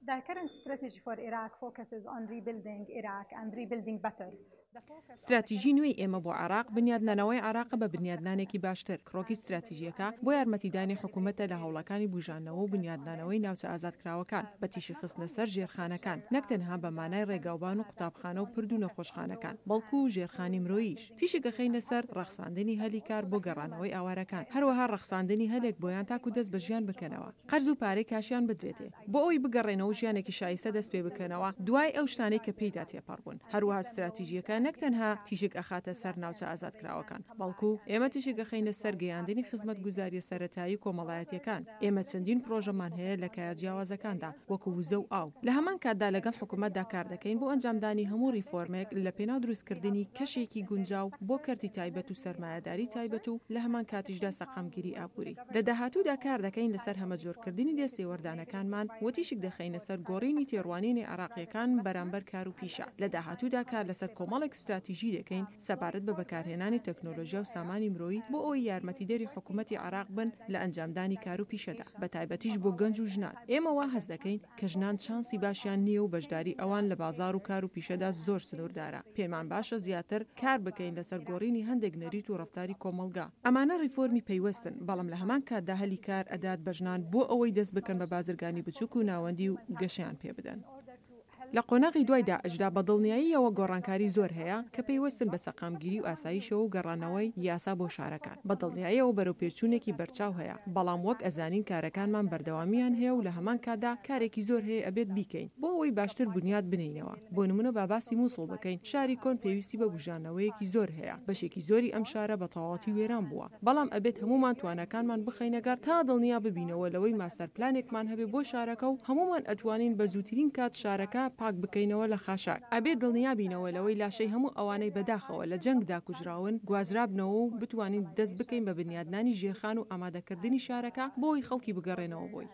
The current strategy for Iraq focuses on rebuilding Iraq and rebuilding better. استراتیژی نوێی ئێمە بۆ عراق بنیادنانەوەی عراق بە بنیادنانێکی باشتر. کڕۆکی استراتیژیەکە بۆ یارمەتیدانی حکوومەتە لە هەوڵەکانی بوژانەوە و بنیادنانەوەی ناوچە ئازادکراوەکان بە تیشی خستنە سەر ژێرخانەکان، نەک تەنها بە مانای ڕێگاوبان و قوتابخانە و پردو نەخۆشخانەکان، بەڵکو و ژێرخانی مرۆییش. تیشی گەخەینە سەر ڕەخساندنی هەلی کار بۆ گەڕانەوەی ئاوارەکان، هەروەها ڕەخساندنی هەلێک بۆیان تاکو دەست بە ژیان بکەنەوە، قەرز و پارەی کاشیان بدرێتێ بۆ ئەوی بگەڕێنەوە ژیانێکی شایستە دەست پێ بکەنەوە دوای ئەو شتانەی کە پێیدا تێپەڕبوون. هەروەها استراتیژیەکە نەک تەنها تیشک ئەخاتە سەر ناوچە ئازادکراوەکان، بەڵکو ئێمە تیشی گەخەینە سەر گەیاندنی خزمەتگوزاریە سەرەتایی کۆمەڵایەتیەکان. ئێمە چەندین پرۆژەمان هەیە لە کایە جیاوازەکاندا وەکو وزە و ئاو. لە هەمان کاتدا لەگەڵ حکوومەتدا کار دەکەین بۆ ئەنجامدانی هەموو ریفۆرمێک لە پێناو دروستکردنی کەشێکی گونجاو بۆ کەرتی تایبەت و سەرمایەداری تایبەت و لە هەمان کاتیشدا سەقامگیری ئابووری. لە داهاتوودا کار دەکەین لەسەر هەمەجۆرکردنی دەستێوەردانەکانمان و تیشک دەخەینە سەر گۆڕینی تێڕوانینی عراقیەکان بەرامبەر کار و پیشە. لە داهاتوودا کار لەسەر کۆمەڵێک استراتیژی دەکەین سەبارەت بە بەکارهێنانی تەکنۆلۆژیا و سامانی مرۆیی بۆ ئەوی یارمەتیدەری حکوومەتی عراق بن لە ئەنجامدانی کار و پیشەدا، بە تایبەتیش بۆ گەنج و ژنان. ئێمە وا هەست دەکەین کە ژنان چانسی باشیان نییە و بەشداری ئەوان لە بازار و کار و پیشەدا زۆر سنووردارە. پێمان باشە زیاتر کار بکەین لەسەر گۆڕینی هەندێک نەریت و ڕەفتاری کۆمەلگا. ئەمانە ریفۆرمی پەیوەستن، بەڵام لە هەمان کاتدا هەلی کار ئەدات بە ژنان بۆ ئەوەی دەست بکەن بە بازرگانی بچووک و ناوەندی و گەشیان پێ بدەن. لە قۆناغی دوایدا ئەجدا بە دڵنیاییەوە گۆڕانکاری زۆر هەیە کە پێیوەستن بە سەقامگیری و ئاساییشەوە و گەڕانەوەی یاسا بۆ شارەکان. بە دڵنیاییەوە بەرەو پێچوونێکی بەرچاو هەیە، بەڵام وەک ئەزانین کارەکانمان بەردەوامیان هەیە و لە هەمان کاتدا کارێکی زۆر هەیە ئەبێت بیکەین بۆ ئەوەی باشتر بنیاد بنینەوە. بۆ نمونە باسی مووسڵ بکەین، شاری کۆن پێویستی بە بژانەوەیەکی زۆر هەیە. بەشێکی زۆری ئەم شارە بە تەواوەتی وێران بووە، بەڵام ئەبێت هەمومان توانەکانمان بخەینەگەر تا دڵنیا ببینەوە لەوەی ماستەر پلانێکمان هەبێ بۆ شارەکە و هەمومان ئەتوانین بە زووترین کات شارەکە پاک بکەینەوە لە خاشاک. ئەبێت دڵنیا بینەوە لەوەی لاشەی هەموو ئەوانەی بەداخەوە لە جەنگدا کوژراون گوازرابنەوە و بتوانین دەست بکەین بە بنیادنانی ژێرخان و ئامادەکردنی شارەکە بۆی خەڵکی بگەڕێنەوە بۆی.